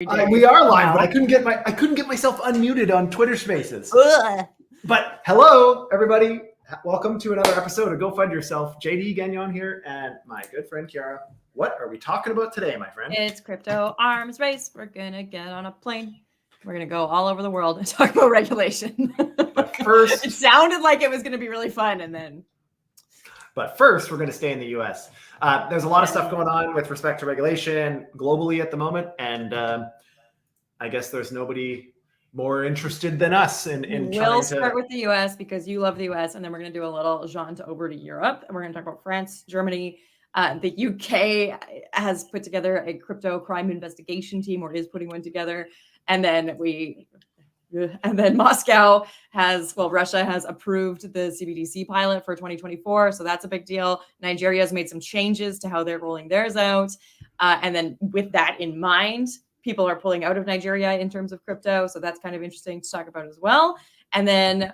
We are live, but I couldn't get myself unmuted on Twitter Spaces. But hello, everybody. Welcome to another episode of Go FUD Yourself. JD Gagnon here, and my good friend Kiara. What are we talking about today, my friend? It's crypto arms race. We're gonna get on a plane. We're gonna go all over the world and talk about regulation. But first, it sounded like it was gonna be really fun, and then. But first, we're going to stay in the U.S. There's a lot of stuff going on with respect to regulation globally at the moment, and I guess there's nobody more interested than us in We'll start with the U.S. because you love the U.S., and then we're going to do a little jaunt over to Europe, and we're going to talk about France, Germany. The UK has put together a crypto crime investigation team, or is putting one together, and then Moscow Russia has approved the CBDC pilot for 2024. So that's a big deal. Nigeria has made some changes to how they're rolling theirs out. And then with that in mind, people are pulling out of Nigeria in terms of crypto. So that's kind of interesting to talk about as well. And then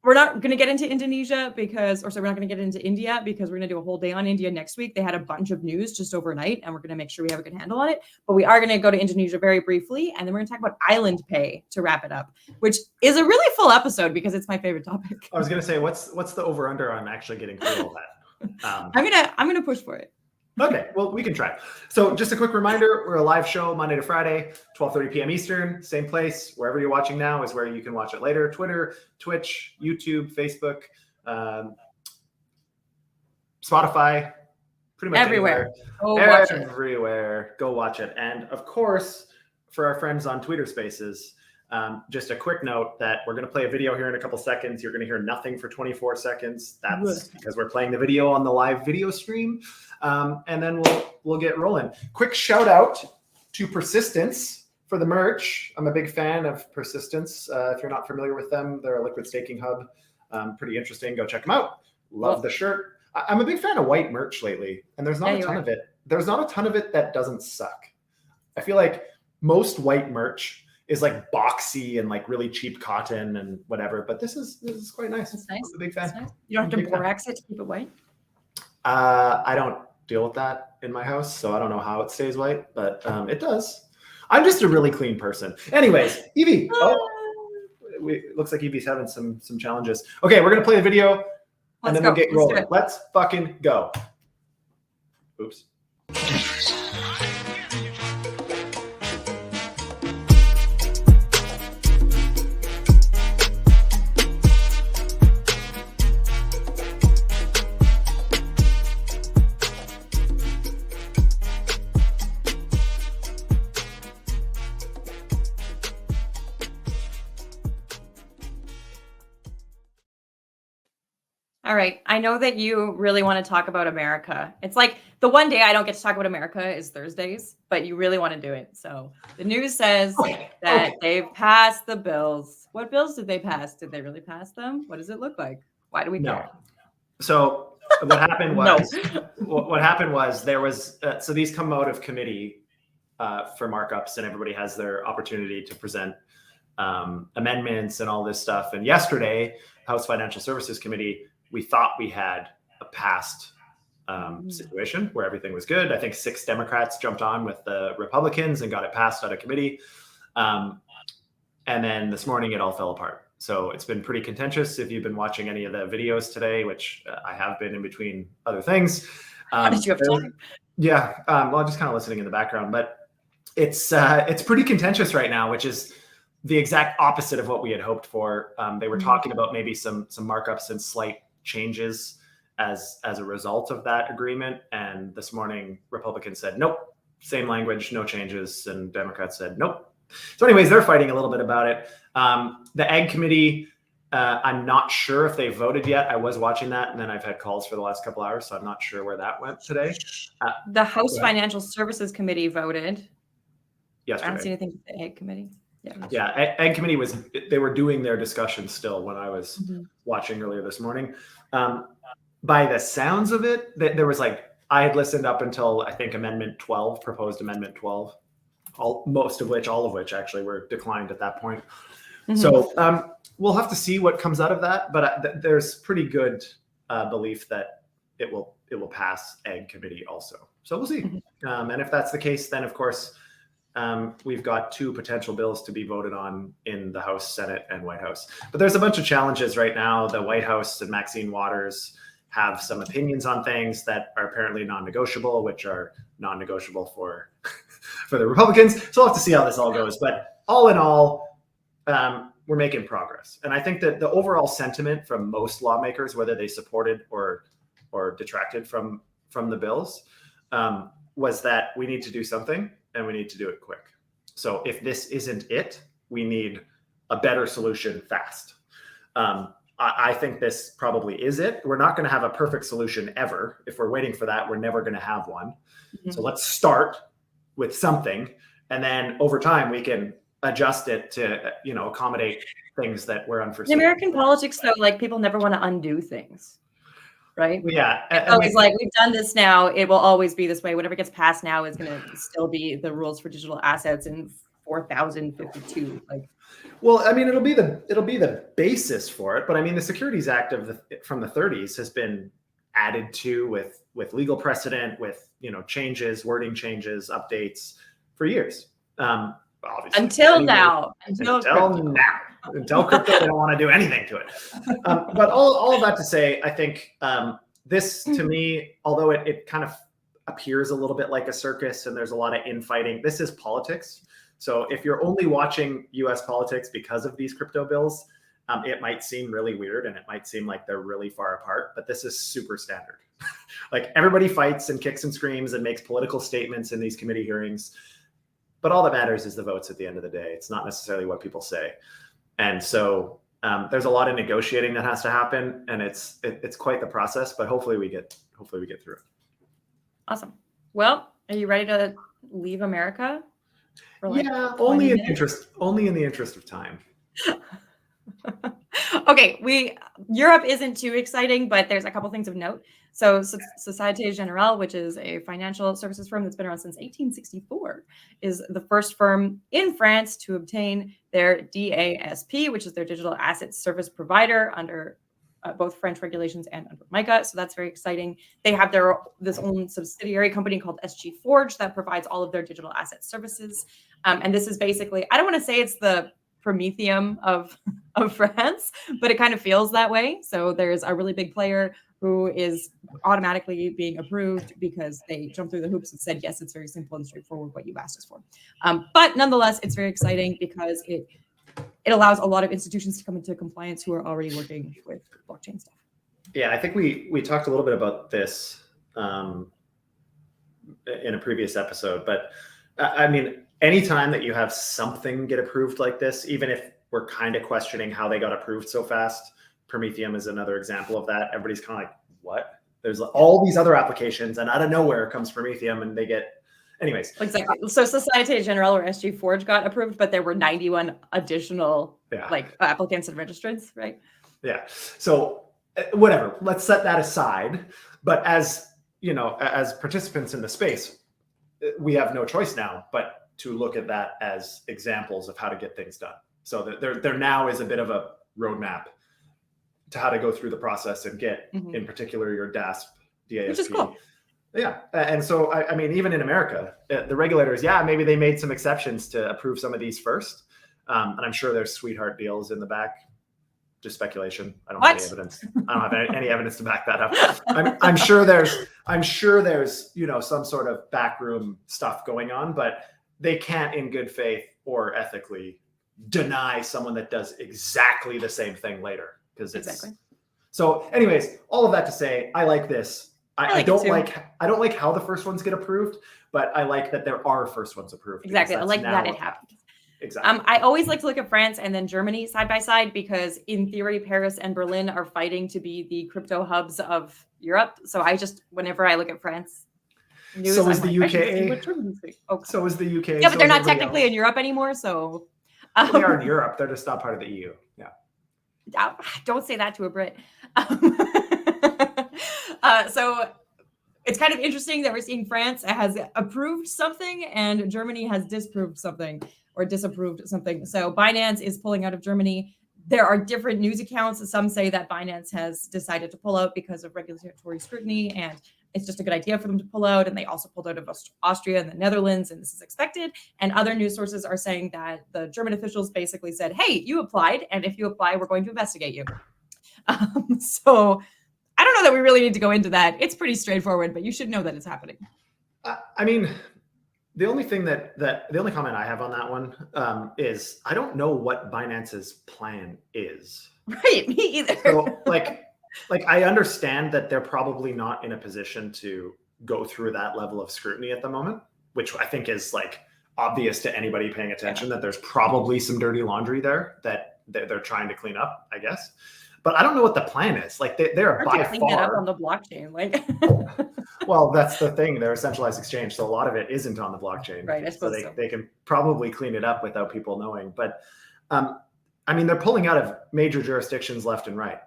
we're not going to get into Indonesia we're not going to get into India because we're going to do a whole day on India next week. They had a bunch of news just overnight, and we're going to make sure we have a good handle on it. But we are going to go to Indonesia very briefly, and then we're going to talk about island pay to wrap it up, which is a really full episode because it's my favorite topic. I was going to say, what's the over under on actually getting through all that? I'm gonna push for it. Okay, well, we can try. So just a quick reminder, we're a live show Monday to Friday, 12:30 p.m. Eastern, same place. Wherever you're watching now is where you can watch it later. Twitter, Twitch, YouTube, Facebook, Spotify, pretty much everywhere. Everywhere. Go watch it. And of course, for our friends on Twitter Spaces, just a quick note that we're going to play a video here in a couple seconds. You're going to hear nothing for 24 seconds. That's because we're playing the video on the live video stream. And then we'll get rolling. Quick shout out to Persistence for the merch. I'm a big fan of Persistence. If you're not familiar with them, they're a liquid staking hub. Pretty interesting. Go check them out. Love the shirt. I'm a big fan of white merch lately, and there's not a ton of it. There's not a ton of it that doesn't suck. I feel like most white merch is like boxy and like really cheap cotton and whatever, but this is quite nice. It's nice. I'm a big fan. Nice. You don't have to borax it to keep it white? I don't deal with that in my house, so I don't know how it stays white, but it does. I'm just a really clean person. Anyways, Evie. Looks like Evie's having some challenges. Okay, we're gonna play the video and then we'll get rolling. Let's fucking go. Oops. All right. I know that you really want to talk about America. It's like the one day I don't get to talk about America is Thursdays, but you really want to do it. So the news says that they've passed the bills. What bills did they pass? Did they really pass them? What does it look like? Why do we care? So what happened was, what happened was there was, so these come out of committee for markups, and everybody has their opportunity to present amendments and all this stuff. And yesterday, House Financial Services Committee, we thought we had a past situation where everything was good. I think 6 Democrats jumped on with the Republicans and got it passed out of committee. And then this morning it all fell apart. So it's been pretty contentious. If you've been watching any of the videos today, which I have been in between other things. How did you have time? Yeah, well, just kind of listening in the background. But it's pretty contentious right now, which is the exact opposite of what we had hoped for. They were talking about maybe some markups and slight changes as a result of that agreement. And this morning, Republicans said, nope, same language, no changes. And Democrats said, nope. So anyways, they're fighting a little bit about it. The Ag Committee, I'm not sure if they voted yet. I was watching that, and then I've had calls for the last couple hours, so I'm not sure where that went today. The House Financial Services Committee voted. Yesterday. I don't see anything with the Ag Committee. Yeah, Ag Committee they were doing their discussion still when I was watching earlier this morning. By the sounds of it, there was I had listened up until I think proposed Amendment 12, all of which actually were declined at that point. So we'll have to see what comes out of that, but there's pretty good belief that it will pass Ag Committee also. So we'll see. And if that's the case, then of course, we've got 2 potential bills to be voted on in the House, Senate, and White House. But there's a bunch of challenges right now. The White House and Maxine Waters have some opinions on things that are apparently non-negotiable, which are non-negotiable for for the Republicans. So we'll have to see how this all goes. But all in all, we're making progress. And I think that the overall sentiment from most lawmakers, whether they supported or detracted from the bills, was that we need to do something and we need to do it quick. So if this isn't it, we need a better solution fast. I think this probably is it. We're not going to have a perfect solution ever. If we're waiting for that, we're never going to have one. Mm-hmm. So let's start with something. And then over time, we can adjust it to, accommodate things that were unforeseen. In American politics, though, like people never want to undo things. Right? Yeah. It's always like, we've done this now. It will always be this way. Whatever gets passed now is going to still be the rules for digital assets in 4052. Like, well, I mean, it'll be the basis for it. But I mean, the Securities Act from the 30s has been added to with legal precedent, with changes, wording changes, updates for years. Obviously, until now. Until crypto, they don't want to do anything to it. But all of that to say, I think this, to me, although it kind of appears a little bit like a circus and there's a lot of infighting, this is politics. So if you're only watching US politics because of these crypto bills, it might seem really weird and it might seem like they're really far apart, but this is super standard. Like everybody fights and kicks and screams and makes political statements in these committee hearings. But all that matters is the votes at the end of the day. It's not necessarily what people say. And so there's a lot of negotiating that has to happen, and it's quite the process. But hopefully we get through it. Awesome. Well, are you ready to leave America? Only in the interest of time. Okay, Europe isn't too exciting, but there's a couple things of note. So Société Générale, which is a financial services firm that's been around since 1864, is the first firm in France to obtain their dAsp, which is their digital asset service provider under both French regulations and under MiCA. So that's very exciting. They have this own subsidiary company called SG Forge that provides all of their digital asset services. And this is basically, I don't want to say it's the Prometheum of France, but it kind of feels that way. So there's a really big player who is automatically being approved because they jumped through the hoops and said, yes, it's very simple and straightforward what you've asked us for. But nonetheless, it's very exciting because it allows a lot of institutions to come into compliance who are already working with blockchain stuff. Yeah, I think we talked a little bit about this in a previous episode, but I mean, anytime that you have something get approved like this, even if we're kind of questioning how they got approved so fast, Prometheum is another example of that. Everybody's kind of like, what? There's all these other applications, and out of nowhere comes Prometheum, and they get, anyways. Exactly. So Société Générale or SG Forge got approved, but there were 91 additional applicants and registrants, right? Yeah. So whatever, let's set that aside. But as participants in the space, we have no choice now but to look at that as examples of how to get things done. So there now is a bit of a roadmap to how to go through the process and get, in particular, your dAsp, which is cool. Yeah. And so, I mean, even in America, the regulators, maybe they made some exceptions to approve some of these first. And I'm sure there's sweetheart deals in the back. Just speculation. I don't have any evidence. I don't have any evidence to back that up. I'm sure there's some sort of backroom stuff going on, but they can't in good faith or ethically deny someone that does exactly the same thing later. Because it's so anyways, all of that to say, I like this. I don't like how the first ones get approved, but I like that there are first ones approved. Exactly. I like that it happened. Exactly. I always like to look at France and then Germany side by side because in theory, Paris and Berlin are fighting to be the crypto hubs of Europe. So whenever I look at France news, so is the UK. So is the UK. Yeah, but they're not technically in Europe anymore. So they are in Europe. They're just not part of the EU. Yeah. Don't say that to a Brit. So it's kind of interesting that we're seeing France has approved something and Germany has disapproved something. So Binance is pulling out of Germany. There are different news accounts. Some say that Binance has decided to pull out because of regulatory scrutiny, and it's just a good idea for them to pull out. And they also pulled out of Austria and the Netherlands, and this is expected. And other news sources are saying that the German officials basically said, hey, you applied, and if you apply, we're going to investigate you. So I don't know that we really need to go into that. It's pretty straightforward, but you should know that it's happening. I mean, the only thing the only comment I have on that one is I don't know what Binance's plan is. Right, me either. So like I understand that they're probably not in a position to go through that level of scrutiny at the moment, which I think is like obvious to anybody paying attention, that there's probably some dirty laundry there that they're trying to clean up, I guess. But I don't know what the plan is. Like they're by clean that up far on the blockchain. Like, well, that's the thing. They're a centralized exchange, so a lot of it isn't on the blockchain. Right. I suppose so they can probably clean it up without people knowing. But I mean, they're pulling out of major jurisdictions left and right.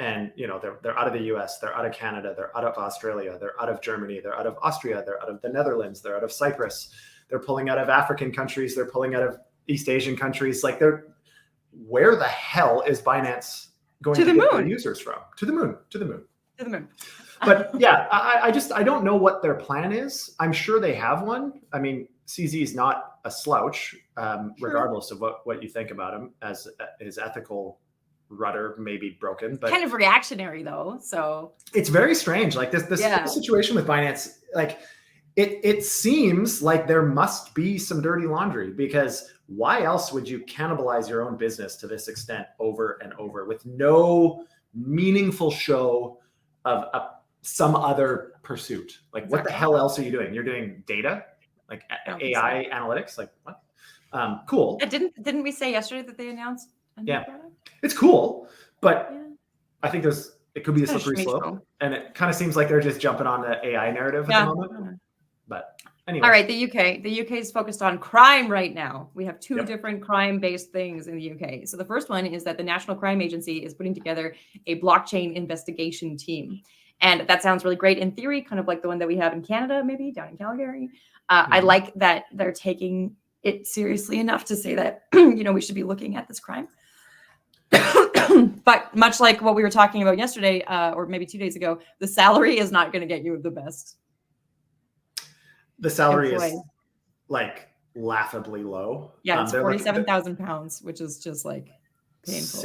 And you know, they're out of the US, they're out of Canada, they're out of Australia, they're out of Germany, they're out of Austria, they're out of the Netherlands, they're out of Cyprus, they're pulling out of African countries, they're pulling out of East Asian countries. Like where the hell is Binance going to get their users from? To the moon. But yeah, I don't know what their plan is. I'm sure they have one. I mean, CZ is not a slouch, regardless of what you think about him, as his ethical rudder may be broken, but kind of reactionary though. So it's very strange. Like this whole situation with Binance, like it seems like there must be some dirty laundry, because why else would you cannibalize your own business to this extent over and over with no meaningful show of some other pursuit? Like what the hell else are you doing? You're doing data, like AI analytics, like what? Cool. Didn't we say yesterday that they announced a new product? It's cool, but I think it could be a slippery slope, and it kind of seems like they're just jumping on the AI narrative at the moment. But anyway. All right, the UK is focused on crime right now. We have two different crime-based things in the UK. So the first one is that the National Crime Agency is putting together a blockchain investigation team. And that sounds really great in theory, kind of like the one that we have in Canada, maybe down in Calgary. I like that they're taking it seriously enough to say that, we should be looking at this crime. But much like what we were talking about yesterday, or maybe 2 days ago, the salary is not going to get you the best. The salary is like laughably low. Yeah, it's £47,000, which is just like painful.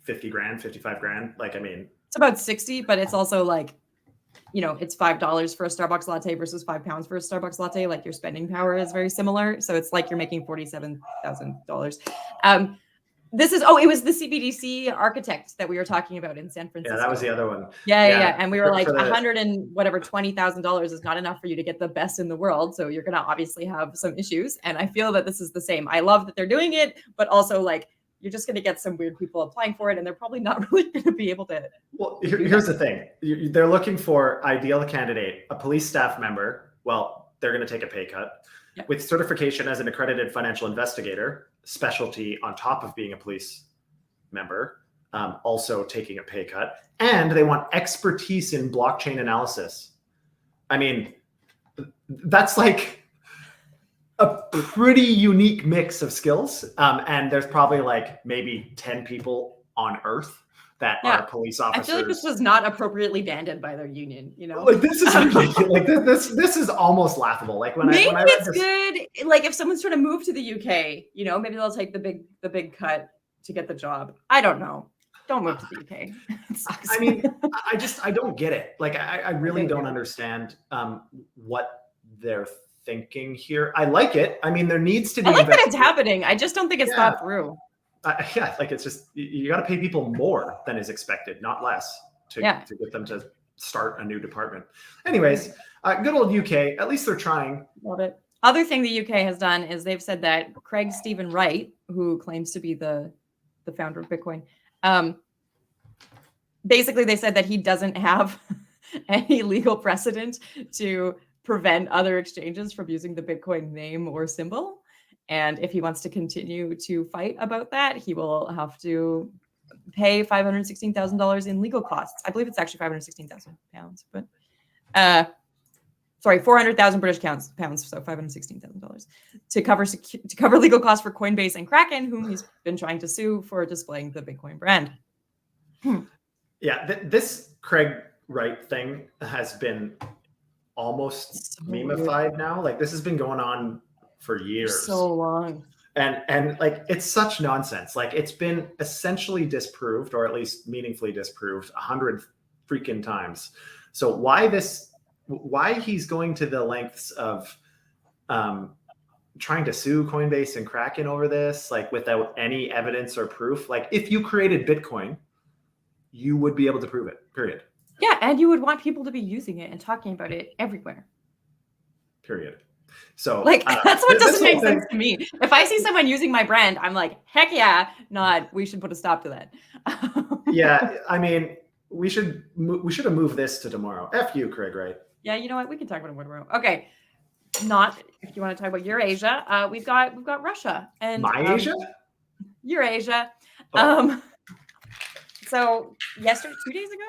50 grand, 55 grand. Like, I mean, it's about 60, but it's also like, it's $5 for a Starbucks latte versus £5 for a Starbucks latte. Like your spending power is very similar. So it's like you're making $47,000. It was the CBDC architect that we were talking about in San Francisco. Yeah, that was the other one. Yeah. And we were like, $120,000 is not enough for you to get the best in the world. So you're going to obviously have some issues. And I feel that this is the same. I love that they're doing it, but also like, you're just going to get some weird people applying for it, and they're probably not really going to be able to. Well, here's the thing. They're looking for ideal candidate, a police staff member. Well, they're going to take a pay cut with certification as an accredited financial investigator, specialty on top of being a police member, also taking a pay cut. And they want expertise in blockchain analysis. I mean, that's like a pretty unique mix of skills. And there's probably like maybe 10 people on Earth that are police officers. I feel like this was not appropriately banded by their union, Like this is ridiculous. Like this is almost laughable. Like when I read it's good. Like if someone's trying to move to the UK, maybe they'll take the big cut to get the job. I don't know. Don't move to the UK. I mean, I don't get it. Like I really don't understand what they're thinking here. I like it. I mean, there needs to be. I like that it's happening. I just don't think it's thought through. Like it's just you got to pay people more than is expected, not less, to get them to start a new department. Anyways, good old UK. At least they're trying. Love it. Other thing the UK has done is they've said that Craig Stephen Wright, who claims to be the founder of Bitcoin, basically they said that he doesn't have any legal precedent to prevent other exchanges from using the Bitcoin name or symbol. And if he wants to continue to fight about that, he will have to pay $516,000 in legal costs. I believe it's actually £516,000, but 400,000 British pounds, so $516,000 to cover legal costs for Coinbase and Kraken, whom he's been trying to sue for displaying the Bitcoin brand. Yeah, this Craig right thing has been almost So memified now. Like this has been going on for years. so long. And like it's such nonsense. Like it's been essentially disproved, or at least meaningfully disproved 100 freaking times. So why he's going to the lengths of trying to sue Coinbase and Kraken over this, like without any evidence or proof. Like if you created Bitcoin, you would be able to prove it, period. Yeah, and you would want people to be using it and talking about it everywhere. Period. So like that's what doesn't make thing, sense to me. If I see someone using my brand, I'm like, heck yeah, not we should put a stop to that. Yeah, I mean, we should have moved this to tomorrow. F you, Craig, right? Yeah, you know what? We can talk about it tomorrow. Okay. Not if you want to talk about Eurasia. We've got Russia and Asia? Eurasia. Oh. So yesterday, 3 days ago?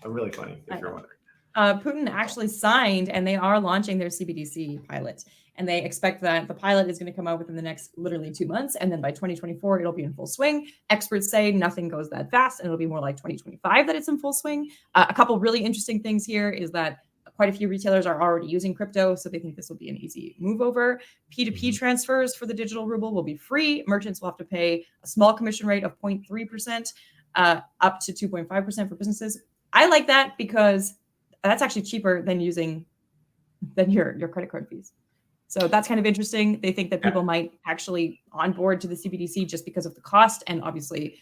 I'm really funny, if you're wondering. Putin actually signed, and they are launching their CBDC pilot. And they expect that the pilot is going to come out within the next literally 2 months. And then by 2024, it'll be in full swing. Experts say nothing goes that fast, and it'll be more like 2025 that it's in full swing. A couple really interesting things here is that quite a few retailers are already using crypto, so they think this will be an easy move over. P2P transfers for the digital ruble will be free. Merchants will have to pay a small commission rate of 0.3%, up to 2.5% for businesses. I like that because that's actually cheaper than using your credit card fees. So that's kind of interesting. They think that people might actually onboard to the CBDC just because of the cost, and obviously,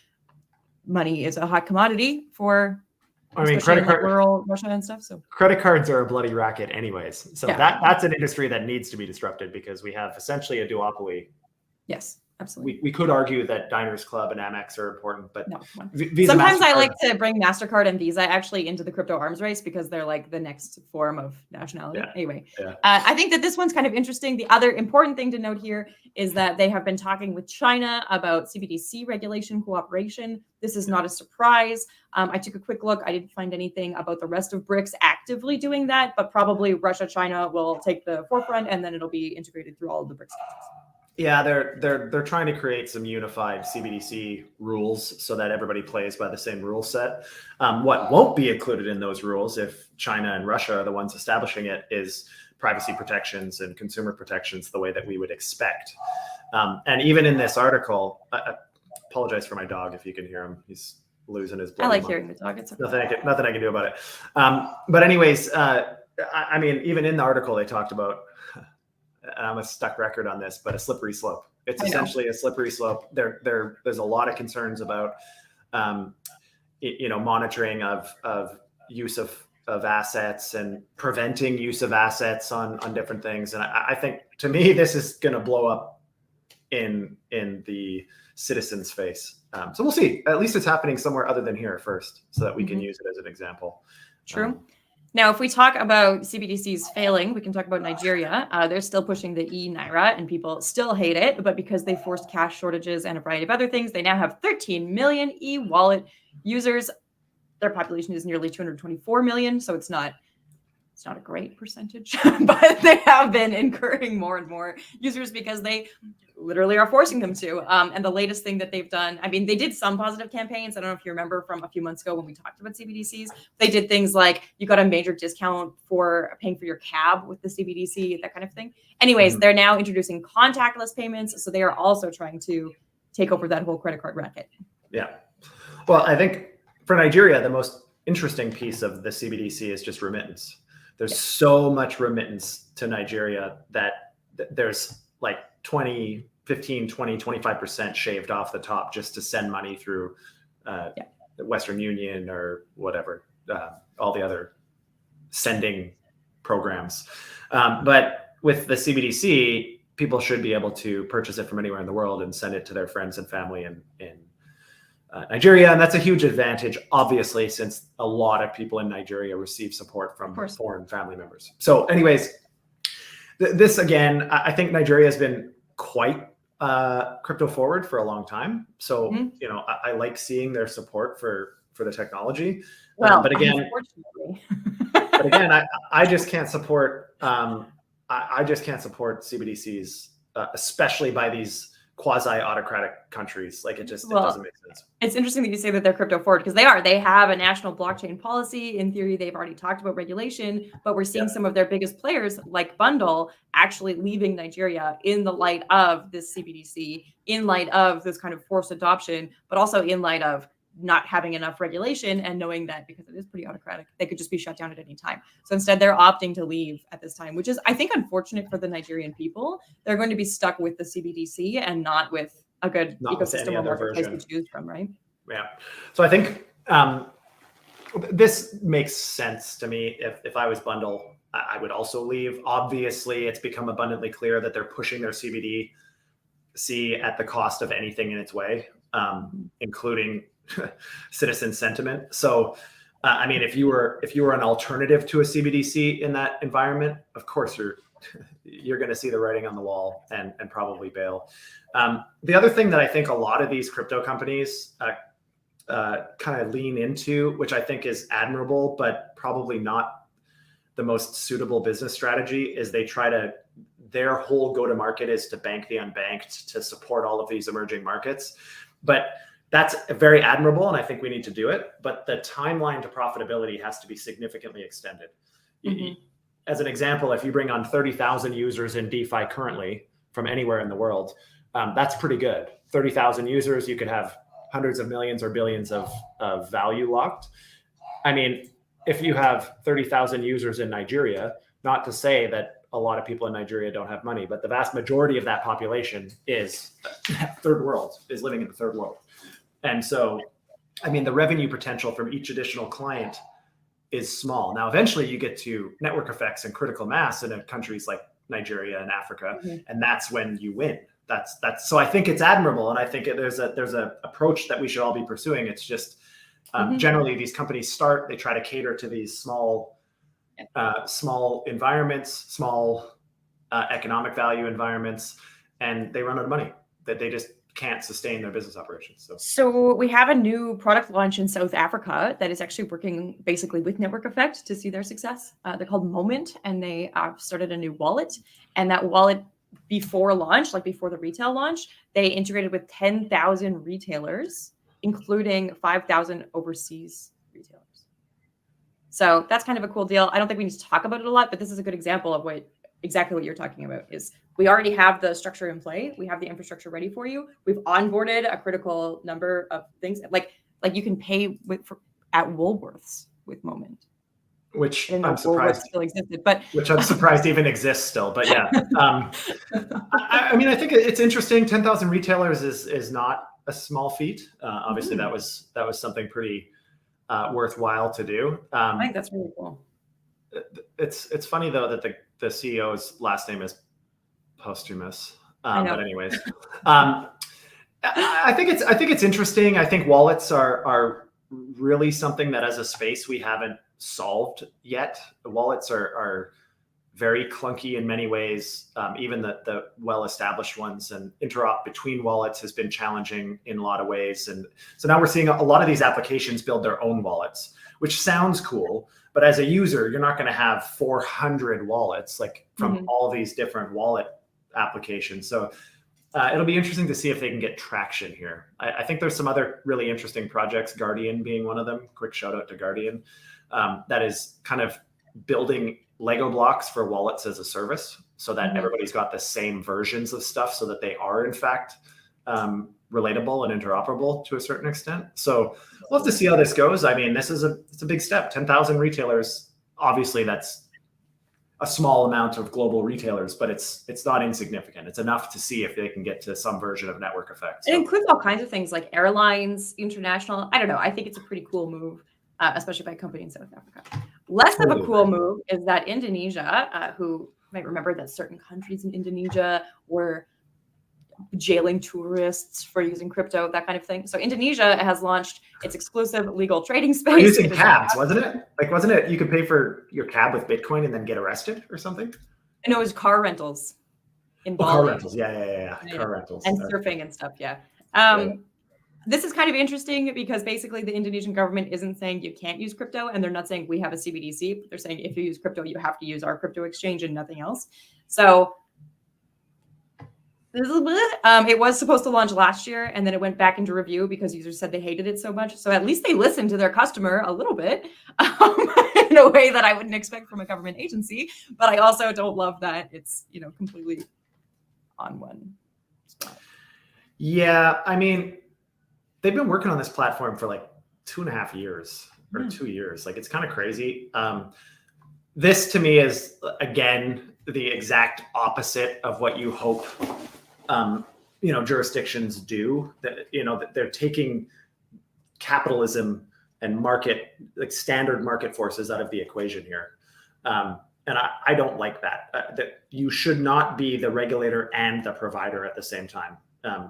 money is a hot commodity for. I mean, credit card, rural Russia and stuff. So credit cards are a bloody racket, anyways. So that's an industry that needs to be disrupted because we have essentially a duopoly. Yes, absolutely. We could argue that Diners Club and Amex are important, but no. Visa, sometimes I like to bring MasterCard and Visa actually into the crypto arms race because they're like the next form of nationality. Yeah. Anyway, I think that this one's kind of interesting. The other important thing to note here is that they have been talking with China about CBDC regulation cooperation. This is not a surprise. I took a quick look. I didn't find anything about the rest of BRICS actively doing that, but probably Russia, China will take the forefront, and then it'll be integrated through all of the BRICS countries. Yeah, they're trying to create some unified CBDC rules so that everybody plays by the same rule set. What won't be included in those rules, if China and Russia are the ones establishing it, is privacy protections and consumer protections the way that we would expect. And even in this article, I apologize for my dog if you can hear him. He's losing his blood. I like hearing the dog. It's okay. Nothing I can do about it. But anyways, I mean, even in the article, they talked about, and I'm a stuck record on this, but a slippery slope. It's essentially a slippery slope. There's a lot of concerns about, monitoring of use of assets and preventing use of assets on different things. And I think, to me, this is going to blow up in the citizens' face. So we'll see. At least it's happening somewhere other than here first, so that we can use it as an example. True. Now, if we talk about CBDCs failing, we can talk about Nigeria. They're still pushing the e-Naira, and people still hate it. But because they forced cash shortages and a variety of other things, they now have 13 million e-wallet users. Their population is nearly 224 million, so it's not a great percentage, but they have been incurring more and more users because they literally are forcing them to. And the latest thing that they've done, I mean, they did some positive campaigns. I don't know if you remember from a few months ago when we talked about CBDCs. They did things like you got a major discount for paying for your cab with the CBDC, that kind of thing. Anyways, they're now introducing contactless payments. So they are also trying to take over that whole credit card racket. Yeah. Well, I think for Nigeria, the most interesting piece of the CBDC is just remittance. There's so much remittance to Nigeria that there's like 25% shaved off the top just to send money through the Western Union or whatever, all the other sending programs. But with the CBDC, people should be able to purchase it from anywhere in the world and send it to their friends and family in Nigeria. And that's a huge advantage, obviously, since a lot of people in Nigeria receive support from foreign family members. So anyways, this again, I think Nigeria has been quite crypto forward for a long time. So, I like seeing their support for the technology. Well, but again, I just can't support, I just can't support CBDCs, especially by these quasi-autocratic countries. Like it doesn't make sense. It's interesting that you say that they're crypto forward, because they have a national blockchain policy. In theory, they've already talked about regulation, but we're seeing some of their biggest players like Bundle actually leaving Nigeria in the light of this CBDC, in light of this kind of forced adoption, but also in light of not having enough regulation and knowing that because it is pretty autocratic, they could just be shut down at any time. So instead, they're opting to leave at this time, which is, I think, unfortunate for the Nigerian people. They're going to be stuck with the CBDC and not with a good ecosystem or marketplace to choose from, right? Yeah. So I think this makes sense to me. If I was Bundle, I would also leave. Obviously, it's become abundantly clear that they're pushing their CBDC at the cost of anything in its way, including citizen sentiment. So, I mean, if you were an alternative to a CBDC in that environment, of course you're going to see the writing on the wall and probably bail. The other thing that I think a lot of these crypto companies kind of lean into, which I think is admirable, but probably not the most suitable business strategy, is their whole go-to-market is to bank the unbanked, to support all of these emerging markets. But that's very admirable, and I think we need to do it. But the timeline to profitability has to be significantly extended. As an example, if you bring on 30,000 users in DeFi currently from anywhere in the world, that's pretty good. 30,000 users, you could have hundreds of millions or billions of value locked. I mean, if you have 30,000 users in Nigeria, not to say that a lot of people in Nigeria don't have money, but the vast majority of that population is living in the third world. And so, I mean, the revenue potential from each additional client is small. Now, eventually you get to network effects and critical mass in countries like Nigeria and Africa, and that's when you win. That's so I think it's admirable, and I think there's a approach that we should all be pursuing. It's just generally these companies they try to cater to these small environments, small economic value environments, and they run out of money that they just can't sustain their business operations. So we have a new product launch in South Africa that is actually working basically with Network Effect to see their success. They're called Moment, and they started a new wallet. And that wallet, before launch, like before the retail launch, they integrated with 10,000 retailers, including 5,000 overseas retailers. So that's kind of a cool deal. I don't think we need to talk about it a lot, but this is a good example of exactly what you're talking about. Is we already have the structure in play. We have the infrastructure ready for you. We've onboarded a critical number of things. Like you can pay at Woolworths with Moment. Which I'm surprised still existed, but which I'm surprised even exists still. But yeah, I mean, I think it's interesting. 10,000 retailers is not a small feat. Obviously, that was something pretty worthwhile to do. I think that's really cool. It's funny though that the CEO's last name is posthumous. But anyways, I think it's interesting. I think wallets are really something that as a space we haven't solved yet. The wallets are very clunky in many ways. Even the well-established ones, and interop between wallets has been challenging in a lot of ways. And so now we're seeing a lot of these applications build their own wallets, which sounds cool. But as a user, you're not going to have 400 wallets from all these different wallet applications. So it'll be interesting to see if they can get traction here. I think there's some other really interesting projects, Guardian being one of them. Quick shout out to Guardian. That is kind of building Lego blocks for wallets as a service, so that everybody's got the same versions of stuff, so that they are in fact relatable and interoperable to a certain extent. So we'll have to see how this goes. I mean, it's a big step. 10,000 retailers. Obviously, that's a small amount of global retailers, but it's not insignificant. It's enough to see if they can get to some version of network effect. So. It includes all kinds of things like airlines, international. I don't know. I think it's a pretty cool move, especially by a company in South Africa. Less of a cool move is that Indonesia, who might remember that certain countries in Indonesia were jailing tourists for using crypto, that kind of thing. So Indonesia has launched its exclusive legal trading space. We're using cabs, wasn't it? Wasn't it you could pay for your cab with Bitcoin and then get arrested or something? No, it was car rentals in Bali. Car rentals, yeah. Car rentals. And surfing and stuff, yeah. This is kind of interesting because basically the Indonesian government isn't saying you can't use crypto, and they're not saying we have a CBDC. They're saying if you use crypto, you have to use our crypto exchange and nothing else. So It was supposed to launch last year, and then it went back into review because users said they hated it so much. So at least they listened to their customer a little bit, in a way that I wouldn't expect from a government agency. But I also don't love that it's, completely on one spot. Yeah, I mean, they've been working on this platform for like 2.5 years or 2 years. Like, it's kind of crazy. This to me is, again, the exact opposite of what you hope jurisdictions do. That they're taking capitalism and market, like standard market forces, out of the equation here. And I don't like that. That you should not be the regulator and the provider at the same time.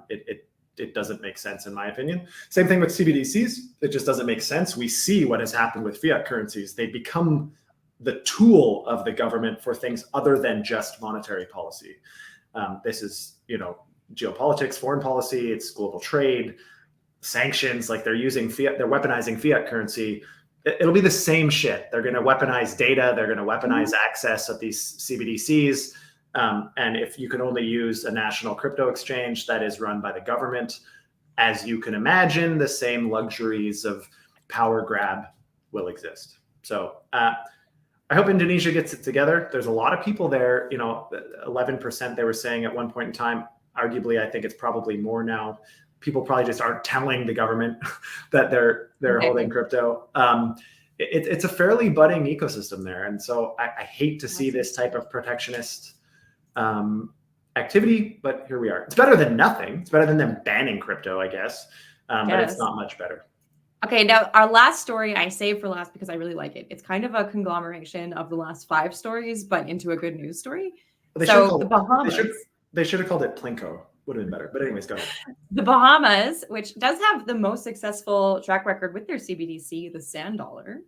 It doesn't make sense, in my opinion. Same thing with CBDCs. It just doesn't make sense. We see what has happened with fiat currencies. They become the tool of the government for things other than just monetary policy. This is, geopolitics, foreign policy, it's global trade, sanctions. Like, they're using fiat, they're weaponizing fiat currency. It'll be the same shit. They're going to weaponize data. They're going to weaponize access of these CBDCs. And if you can only use a national crypto exchange that is run by the government, as you can imagine, the same luxuries of power grab will exist. So I hope Indonesia gets it together. There's a lot of people there, 11% they were saying at one point in time. Arguably, I think it's probably more now. People probably just aren't telling the government that they're holding crypto. It's a fairly budding ecosystem there. And so I hate to see this type of protectionist activity, but here we are. It's better than nothing. It's better than them banning crypto, I guess. But it's not much better. Okay, now our last story I saved for last because I really like it. It's kind of a conglomeration of the last 5 stories, but into a good news story. So the Bahamas. They should have called it Plinko. Would have been better. But anyways, go ahead. The Bahamas, which does have the most successful track record with their CBDC, the sand dollar.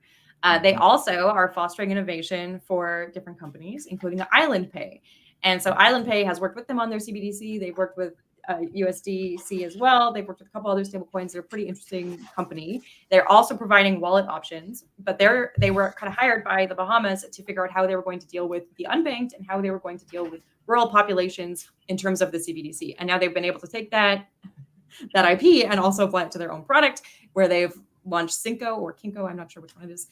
They also are fostering innovation for different companies, including the Island Pay. And so Island Pay has worked with them on their CBDC. They've worked with USDC as well. They've worked with a couple other stable coins. They're a pretty interesting company. They're also providing wallet options, but they were kind of hired by the Bahamas to figure out how they were going to deal with the unbanked and how they were going to deal with rural populations in terms of the CBDC. And now they've been able to take that IP and also apply it to their own product, where they've launched Cinco or Kinko. I'm not sure which one it is.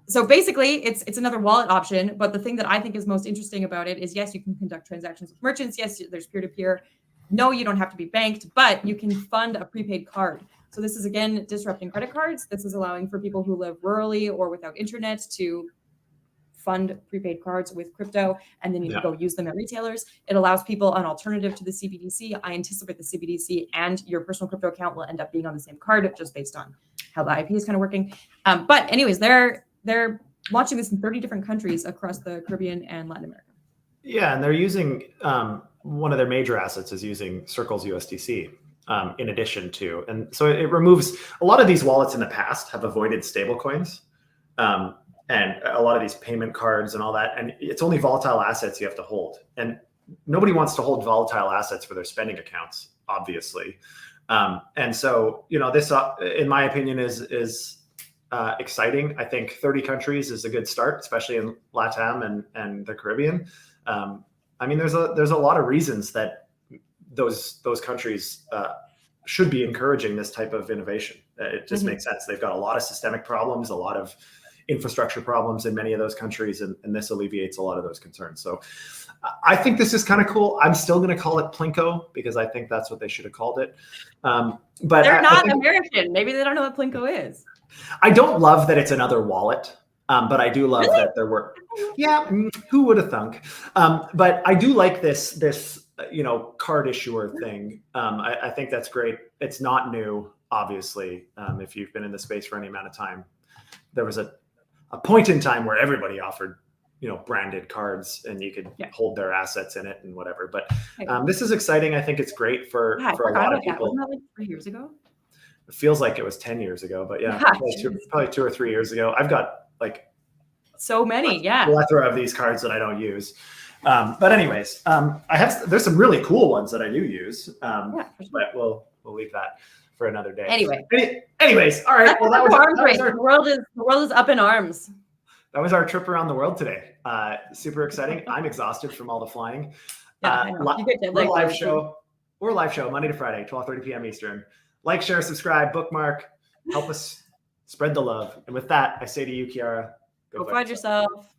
So basically, it's another wallet option. But the thing that I think is most interesting about it is, yes, you can conduct transactions with merchants. Yes, there's peer-to-peer. No, you don't have to be banked, but you can fund a prepaid card. So this is, again, disrupting credit cards. This is allowing for people who live rurally or without internet to fund prepaid cards with crypto, and then you can go use them at retailers. It allows people an alternative to the CBDC. I anticipate the CBDC and your personal crypto account will end up being on the same card, just based on how the IP is kind of working. But anyways, they're launching this in 30 different countries across the Caribbean and Latin America. Yeah, and they're using one of their major assets is using Circle's USDC in addition to, and so it removes a lot of these wallets in the past have avoided stablecoins. And a lot of these payment cards and all that. And it's only volatile assets you have to hold. And nobody wants to hold volatile assets for their spending accounts, obviously. And so, this, in my opinion, is exciting. I think 30 countries is a good start, especially in LATAM and the Caribbean. I mean, there's a lot of reasons that those countries should be encouraging this type of innovation. It just makes sense. They've got a lot of systemic problems, a lot of infrastructure problems in many of those countries, and this alleviates a lot of those concerns. So I think this is kind of cool. I'm still going to call it Plinko because I think that's what they should have called it. But they're not American. Maybe they don't know what Plinko is. I don't love that it's another wallet, but I do love that there were. Yeah, who would have thunk? But I do like this card issuer thing. I think that's great. It's not new, obviously. If you've been in the space for any amount of time, there was a point in time where everybody offered, branded cards, and you could hold their assets in it and whatever. But this is exciting. I think it's great for a lot of people. Wasn't that like 3 years ago? It feels like it was 10 years ago, but probably 2 or 3 years ago. I've got like so many, plethora of these cards that I don't use. But anyways, there's some really cool ones that I do use. But we'll leave that for another day. Anyways, all right. Well, the world is up in arms. That was our trip around the world today. Super exciting. I'm exhausted from all the flying. Yeah, I know. You get jet We're a lag live too. show. We're a live show Monday to Friday, 12:30 p.m. Eastern. Like, share, subscribe, bookmark, help us spread the love. And with that, I say to you, Kiara, Go find yourself.